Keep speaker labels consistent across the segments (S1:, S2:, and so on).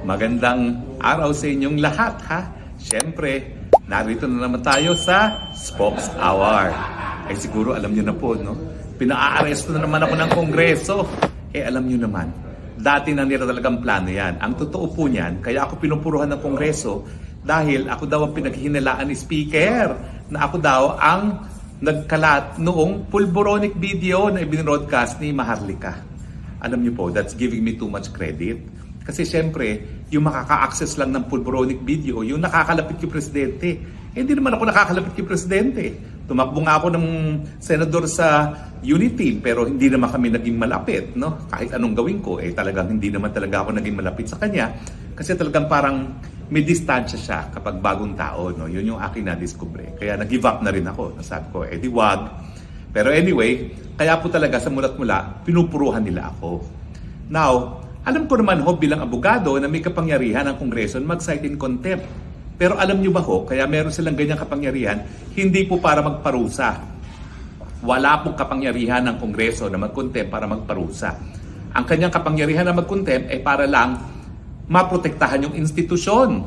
S1: Magandang araw sa inyong lahat, ha? Siyempre, narito na naman tayo sa Spokes Hour. Ay siguro alam niyo na po, no? Pina-aaresto na naman ako ng Kongreso. Alam niyo naman, dati na nila talagang plano yan. Ang totoo po niyan, kaya ako pinupuruhan ng Kongreso dahil ako daw ang pinaghihinalaan ni Speaker na ako daw ang nagkalat noong pulboronic video na ibinroadcast ni Maharlika. Alam niyo po, that's giving me too much credit. Kasi siyempre, yung makaka-access lang ng pulboronic video, yung nakakalapit kay Presidente. Hindi naman ako nakakalapit kay Presidente. Tumakbo nga ako ng senador sa Unity, pero hindi naman kami naging malapit. No? Kahit anong gawin ko, talagang hindi naman talaga ako naging malapit sa kanya. Kasi talagang parang may distansya siya kapag bagong tao. No? Yun yung aking na-discover. Kaya nag-give up na rin ako. Nasabi ko, di wag. Pero anyway, kaya po talaga sa mulat mula, pinupuruhan nila ako. Now, alam ko naman ho bilang abogado na may kapangyarihan ang Kongreso na mag-cite in contempt. Pero alam nyo ba ho, kaya meron silang ganyang kapangyarihan, hindi po para magparusa. Wala pong kapangyarihan ng Kongreso na mag-contempt para magparusa. Ang kanyang kapangyarihan na mag-contempt ay para lang maprotektahan yung institusyon.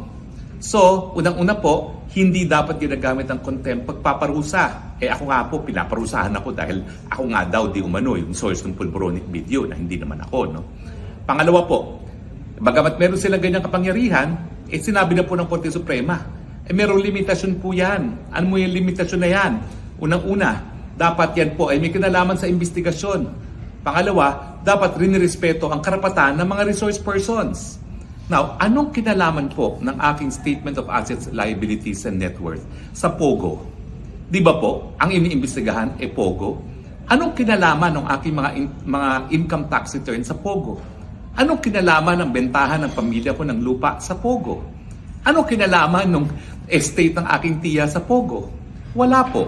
S1: So, unang-una po, hindi dapat ginagamit ang contempt pagpaparusa. Ako nga po, pinaparusahan ako dahil ako nga daw di umano yung source ng pulboronic video na hindi naman ako, no? Pangalawa po, bagamat meron silang ganyang kapangyarihan, sinabi na po ng Korte Suprema, merong limitasyon po yan. Ano mo yung limitasyon na yan? Unang-una, dapat yan po ay may kinalaman sa investigasyon. Pangalawa, dapat rinirespeto ang karapatan ng mga resource persons. Now, anong kinalaman po ng aking Statement of Assets, Liabilities, and Net Worth sa POGO? Di ba po, ang iniimbestigahan ay POGO? Anong kinalaman ng aking mga income tax return sa POGO? Anong kinalaman ng bentahan ng pamilya ko ng lupa sa POGO? Anong kinalaman ng estate ng aking tiya sa POGO? Wala po.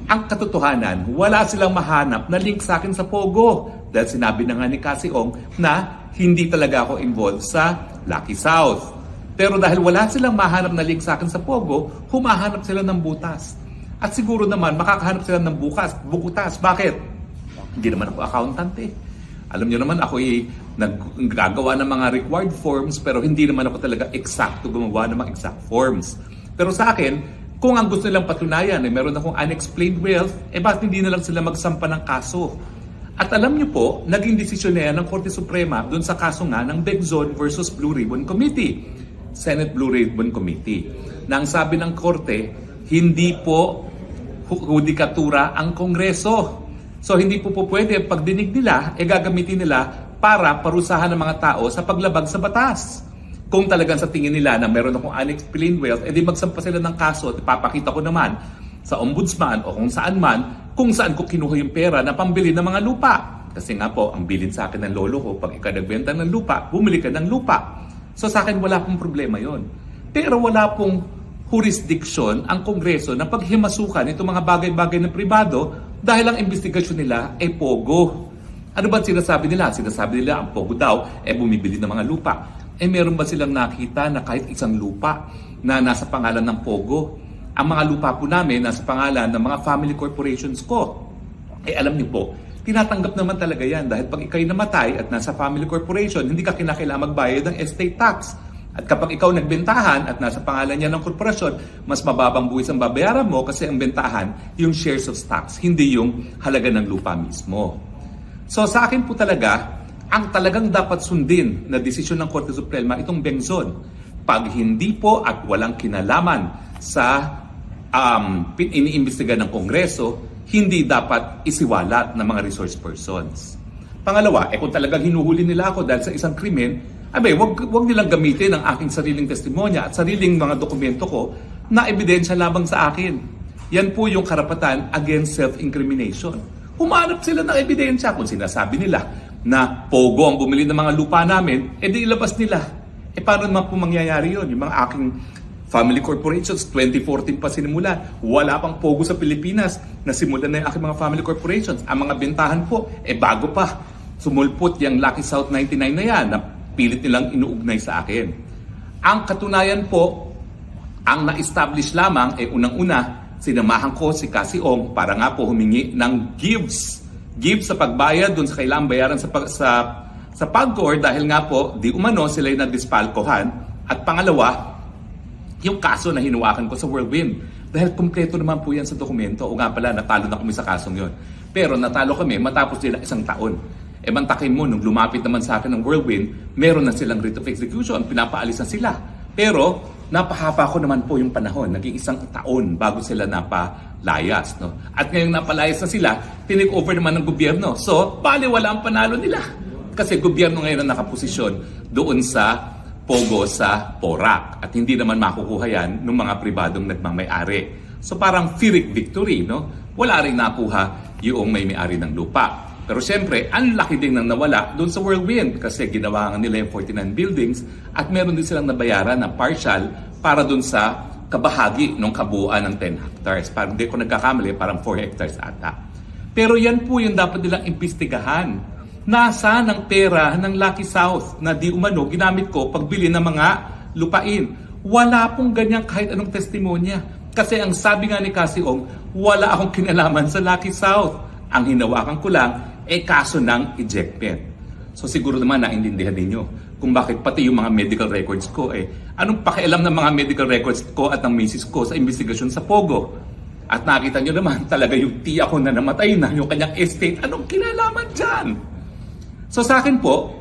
S1: Ang katotohanan, wala silang mahanap na link sa akin sa POGO. Dahil sinabi na nga ni Cassie Ong na hindi talaga ako involved sa Lucky South. Pero dahil wala silang mahanap na link sa akin sa POGO, humahanap sila ng butas. At siguro naman makakahanap sila ng bukutas. Bakit? Hindi naman ako accountant Alam niyo naman ako naggagawa ng mga required forms pero hindi naman ako talaga eksakto gumawa ng mga exact forms. Pero sa akin, kung ang gusto nilang patunayan meron akong unexplained wealth, bakit hindi na lang sila magsampa ng kaso? At alam niyo po, naging desisyon na yan ng Korte Suprema doon sa kaso nga ng Begzon versus Blue Ribbon Committee, Senate Blue Ribbon Committee. Nang sabi ng Korte, hindi po hudikatura ang Kongreso. So hindi po pwede pagdinig nila, gagamitin nila para parusahan ng mga tao sa paglabag sa batas. Kung talagang sa tingin nila na meron akong unexplained wealth, di magsampa sila ng kaso at ipapakita ko naman sa ombudsman o kung saan man, kung saan ko kinuha yung pera na pambili ng mga lupa. Kasi nga po, ang bilin sa akin ng lolo ko, pag ikaw nagbenta ng lupa, bumili ka ng lupa. So sa akin wala pong problema yon. Pero wala pong jurisdiction ang Kongreso na paghimasukan itong mga bagay-bagay na pribado dahil ang investigasyon nila ay POGO. Ano ba sinasabi nila? Sinasabi nila ang POGO daw bumibili ng mga lupa. Meron ba silang nakita na kahit isang lupa na nasa pangalan ng POGO? Ang mga lupa po namin nasa pangalan ng mga family corporations ko. Alam niyo po, tinatanggap naman talaga yan dahil pag ikaw'y namatay at nasa family corporation, hindi ka kinakailangan magbayad ng estate tax. At kapag ikaw nagbentahan at nasa pangalan niya ng korporasyon, mas mababang buwis ang babayaran mo kasi ang bentahan yung shares of stocks, hindi yung halaga ng lupa mismo. So sa akin po talaga, ang talagang dapat sundin na desisyon ng Korte Suprema itong Begzon. Pag hindi po at walang kinalaman sa iniimbestiga ng Kongreso, hindi dapat isiwalat ng mga resource persons. Pangalawa, kung talagang hinuhuli nila ako dahil sa isang krimen, wag nilang gamitin ang aking sariling testimonya at sariling mga dokumento ko na ebidensya lamang sa akin. Yan po yung karapatan against self-incrimination. Humanap sila ng ebidensya kung sinasabi nila na POGO ang bumili ng mga lupa namin, di ilabas nila. Paano naman po mangyayari yun? Yung mga aking family corporations, 2014 pa sinimulan. Wala pang POGO sa Pilipinas. Nasimulan na yung aking mga family corporations. Ang mga bentahan po, bago pa. Sumulpot yung Lucky South 99 na yan na pilit nilang inuugnay sa akin. Ang katunayan po, ang na-establish lamang unang-una, sinamahan ko si Cassie Ong para nga po humingi ng gives sa pagbayad dun sa kailangang bayaran sa sa PAGCOR dahil nga po, di umano sila'y nadispalkohan. At pangalawa, yung kaso na hinawakan ko sa Whirlwind. Dahil kumpleto naman po yan sa dokumento. O nga pala, natalo na kami sa kasong yon. Pero natalo kami matapos nila 1 taon. E mantakin mo, nung lumapit naman sa akin ng Whirlwind, meron na silang writ of execution, pinapaalis na sila. Pero, napahaba ko naman po yung panahon. Naging 1 taon bago sila napalayas. No? At ngayong napalayas na sila, tinake over naman ng gobyerno. So, bali wala ang panalo nila. Kasi gobyerno ngayon ang nakaposisyon doon sa Pogo sa Porac. At hindi naman makukuha yan ng mga pribadong nagmamay-ari. So, parang Pyrrhic victory. No? Wala rin nakuha yung may-ari ng lupa. Pero siyempre, ang laki din nang nawala doon sa Whirlwind kasi ginawa nila yung 49 buildings at meron din silang nabayaran na partial para doon sa kabahagi ng kabuuan ng 10 hectares. Parang hindi ko nagkakamali, parang 4 hectares ata. Pero yan po yung dapat nilang imbestigahan. Nasaan ang pera ng Lucky South na di umano ginamit ko pagbili ng mga lupain? Wala pong ganyan kahit anong testimonya. Kasi ang sabi nga ni Cassie Ong, wala akong kinalaman sa Lucky South. Ang hinawakan ko lang kaso ng ejectment. So siguro naman naintindihan ninyo kung bakit pati yung mga medical records ko anong pakialam ng mga medical records ko at ng misis ko sa investigasyon sa Pogo. At nakita nyo naman talaga yung tiya ko na namatay na, yung kanyang estate, anong kinalaman dyan? So sa akin po,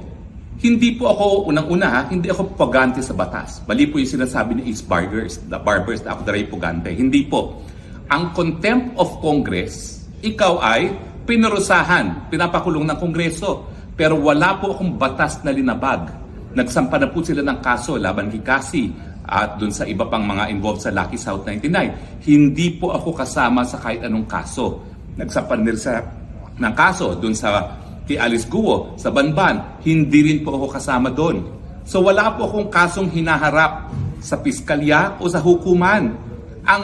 S1: hindi po ako unang-una hindi ako pugante sa batas. Mali po yung sinasabi ni Ace Barbers, na ako daray pugante. Hindi po. Ang contempt of Congress, ikaw ay pinarusahan, pinapakulong ng Kongreso. Pero wala po akong batas na linabag. Nagsampa na po sila ng kaso laban kay Cassie at dun sa iba pang mga involved sa Lucky South 99. Hindi po ako kasama sa kahit anong kaso. Nagsampa nila ng kaso dun sa kay Alice Guo sa Banban. Hindi rin po ako kasama doon. So wala po akong kasong hinaharap sa piskalya o sa hukuman. Ang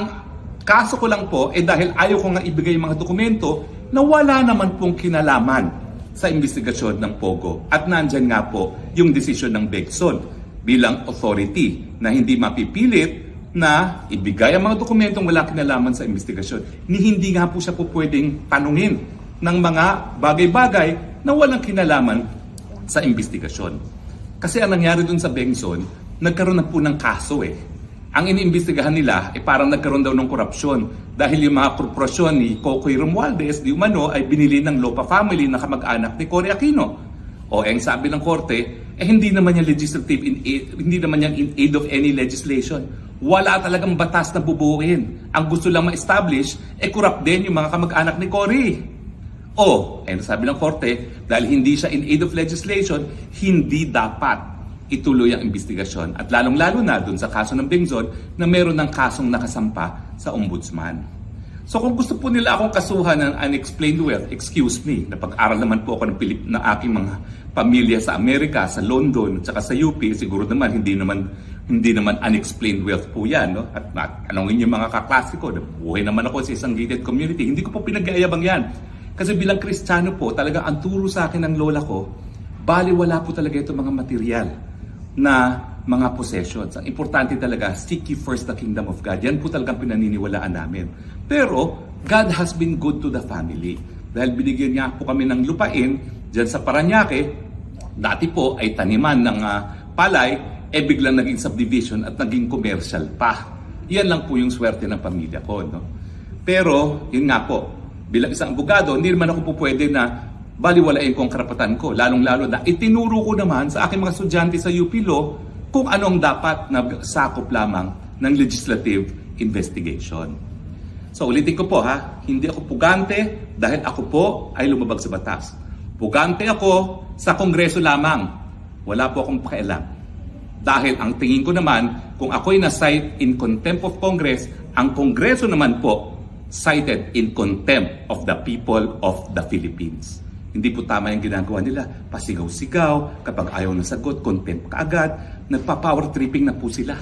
S1: kaso ko lang po dahil ayaw ko nga ibigay yung mga dokumento na wala naman pong kinalaman sa investigasyon ng Pogo. At nandyan nga po yung desisyon ng Begson bilang authority na hindi mapipilit na ibigay ang mga dokumentong wala kinalaman sa investigasyon. Hindi nga po siya po pwedeng tanungin ng mga bagay-bagay na walang kinalaman sa investigasyon. Kasi ang nangyari dun sa Begson, nagkaroon na po ng kaso Ang iniimbestigahan nila parang nagkaroon daw ng korupsyon dahil yung mga korporasyon ni Cocoy Romualdez di umano ay binili ng Lopa family na kamag-anak ni Cory Aquino. Ang sabi ng korte, hindi naman yan legislative hindi naman yan in aid of any legislation. Wala talagang batas na bubuuin. Ang gusto lang ma-establish, corrupt din yung mga kamag-anak ni Cory. Sabi ng korte, dahil hindi siya in aid of legislation, hindi dapat ituloy ang investigasyon. At lalong-lalo na dun sa kaso ng Begson na meron ng kasong nakasampa sa ombudsman. So kung gusto po nila akong kasuhan ng unexplained wealth, excuse me, napag-aral naman po ako ng aking mga pamilya sa Amerika, sa London, at saka sa UP, siguro naman hindi naman unexplained wealth po yan. No? At anongin yung mga kaklase ko, buhay naman ako sa isang gated community, hindi ko po pinag-aayabang yan. Kasi bilang Kristiyano po, talaga ang turo sa akin ng lola ko, baliwala po talaga ito mga material na mga possessions. Ang importante talaga, seek ye first the kingdom of God. Yan po talagang pinaniniwalaan namin. Pero, God has been good to the family. Dahil binigyan niya po kami ng lupain dyan sa Parañaque, dati po ay taniman ng palay, biglang naging subdivision at naging commercial pa. Yan lang po yung swerte ng pamilya ko. No? Pero, yun nga po, bilang isang abogado, hindi naman ako po pwede na baliwalain ko ang karapatan ko. Lalong-lalo na itinuro ko naman sa aking mga estudyante sa UP Law kung anong dapat na sakop lamang ng legislative investigation. So ulitin ko po hindi ako pugante dahil ako po ay lumabag sa batas. Pugante ako sa Kongreso lamang. Wala po akong pakialam. Dahil ang tingin ko naman, kung ako'y na-cite in contempt of Congress, ang Kongreso naman po cited in contempt of the people of the Philippines. Hindi po tama yung ginagawa nila. Pasigaw-sigaw, kapag ayaw ng sagot, contempt kaagad. Nagpa-power tripping na po sila.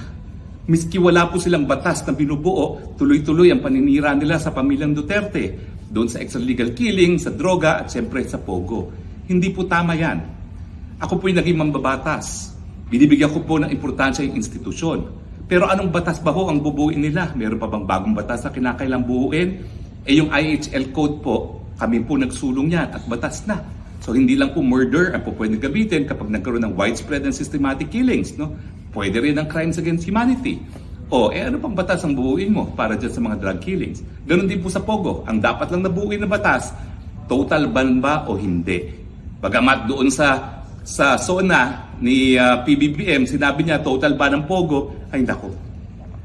S1: Miski wala po silang batas na binubuo, tuloy-tuloy ang paninira nila sa pamilyang Duterte. Doon sa extralegal killing, sa droga, at siyempre sa Pogo. Hindi po tama yan. Ako po'y naging mambabatas. Binibigyan ko po ng importansya yung institusyon. Pero anong batas ba ho ang bubuuin nila? Meron pa bang bagong batas na kinakailang buuin? Yung IHL code po, kami po nagsulong yan at batas na. So hindi lang po murder ang po pwede gamitin kapag nagkaroon ng widespread and systematic killings, no? Pwede rin ang crimes against humanity. O, ano pang batas ang buuin mo para dyan sa mga drug killings? Ganon din po sa Pogo. Ang dapat lang nabuuin na batas, total ban ba o hindi? Bagamat doon sa SONA ni PBBM, sinabi niya total ban ng Pogo, ay nako.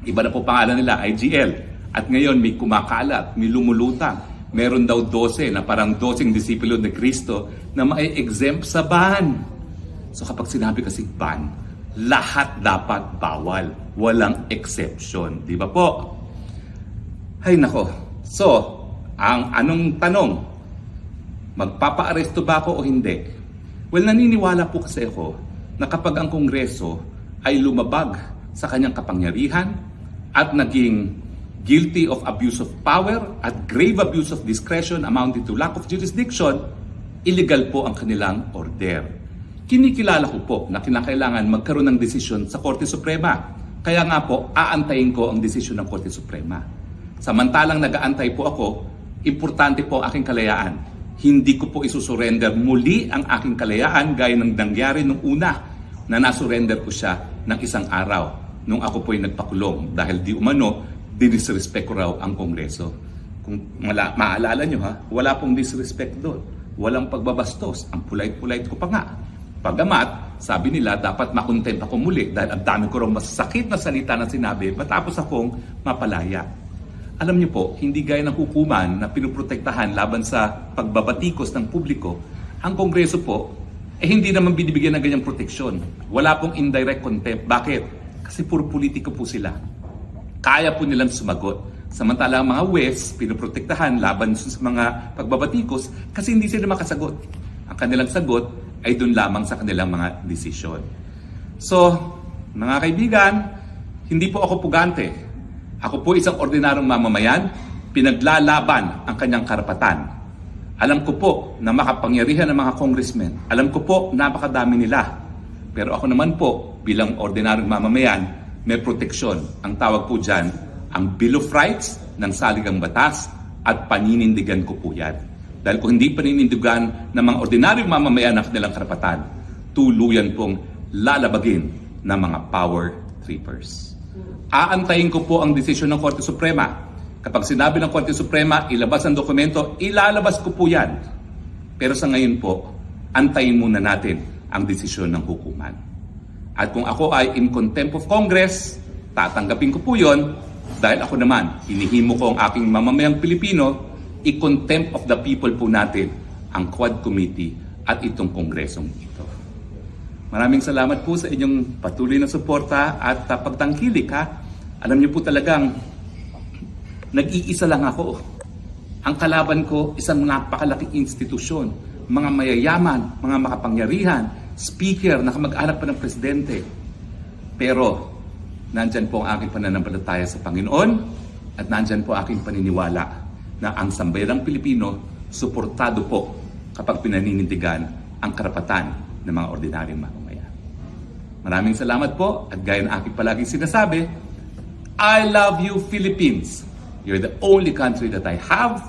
S1: Iba na po pangalan nila, IGL. At ngayon may kumakalat, may lumulutang. Meron daw 12 na parang 12 disipulo ni Kristo na ma-exempt sa ban. So kapag sinabi kasi ban, lahat dapat bawal. Walang exception. Di ba po? Ay nako. So, ang anong tanong? Magpapa-aresto ba ako o hindi? Well, naniniwala po kasi ako na kapag ang Kongreso ay lumabag sa kanyang kapangyarihan at naging guilty of abuse of power at grave abuse of discretion amounting to lack of jurisdiction, illegal po ang kanilang order. Kinikilala ko po na kinakailangan magkaroon ng desisyon sa Korte Suprema. Kaya nga po, aantayin ko ang desisyon ng Korte Suprema. Samantalang nag-aantay po ako, importante po ang aking kalayaan. Hindi ko po isusurrender muli ang aking kalayaan gaya ng nangyari nung una na nasurrender ko siya ng isang araw nung ako po'y nagpakulong dahil di umano dinisrespect ko raw ang Kongreso. Kung maalala nyo ha, wala pong disrespect doon. Walang pagbabastos. Ang polite-polite ko pa nga. Pagamat, sabi nila dapat makontent ako muli dahil ang dami ko raw masakit na salita na sinabi matapos akong mapalaya. Alam niyo po, hindi gaya ng hukuman na pinuprotektahan laban sa pagbabatikos ng publiko, ang Kongreso po, hindi naman binibigyan ng ganyang proteksyon. Wala pong indirect contempt. Bakit? Kasi puro politiko po sila. Kaya po nilang sumagot. Samantala ang mga West, pinuprotektahan laban sa mga pagbabatikos kasi hindi sila makasagot. Ang kanilang sagot ay doon lamang sa kanilang mga desisyon. So, mga kaibigan, hindi po ako pugante. Ako po isang ordinaryong mamamayan, pinaglalaban ang kanyang karapatan. Alam ko po na makapangyarihan ng mga congressmen. Alam ko po napakadami nila. Pero ako naman po, bilang ordinaryong mamamayan, may proteksyon. Ang tawag po dyan, ang Bill of Rights ng saligang batas at paninindigan ko po yan. Dahil kung hindi paninindigan ng mga ordinaryong mamamayan ng kanilang karapatan, tuluyan pong lalabagin ng mga power trippers. Aantayin ko po ang desisyon ng Korte Suprema. Kapag sinabi ng Korte Suprema, ilabas ang dokumento, ilalabas ko po yan. Pero sa ngayon po, antayin muna natin ang desisyon ng hukuman. At kung ako ay in contempt of Congress, tatanggapin ko po yon dahil ako naman, hinihimo ko ang aking mamamayang Pilipino, i-contempt of the people po natin ang Quad Committee at itong Kongresong ito. Maraming salamat po sa inyong patuloy na suporta at pagtangkilik ha. Alam niyo po talagang nag-iisa lang ako. Ang kalaban ko isang napakalaking institusyon, mga mayayaman, mga makapangyarihan, speaker na kamag-anak pa ng presidente. Pero nandyan po ang aking pananampalataya sa Panginoon at nandyan po aking paniniwala na ang sambayang Pilipino suportado po kapag pinaninindigan ang karapatan ng mga ordinaryong mamamayan. Maraming salamat po at gaya ng aking palaging sinasabi, I love you Philippines. You're the only country that I have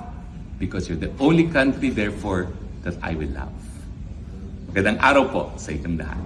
S1: because you're the only country therefore that I will love. Magandang araw po sa inyong lahat.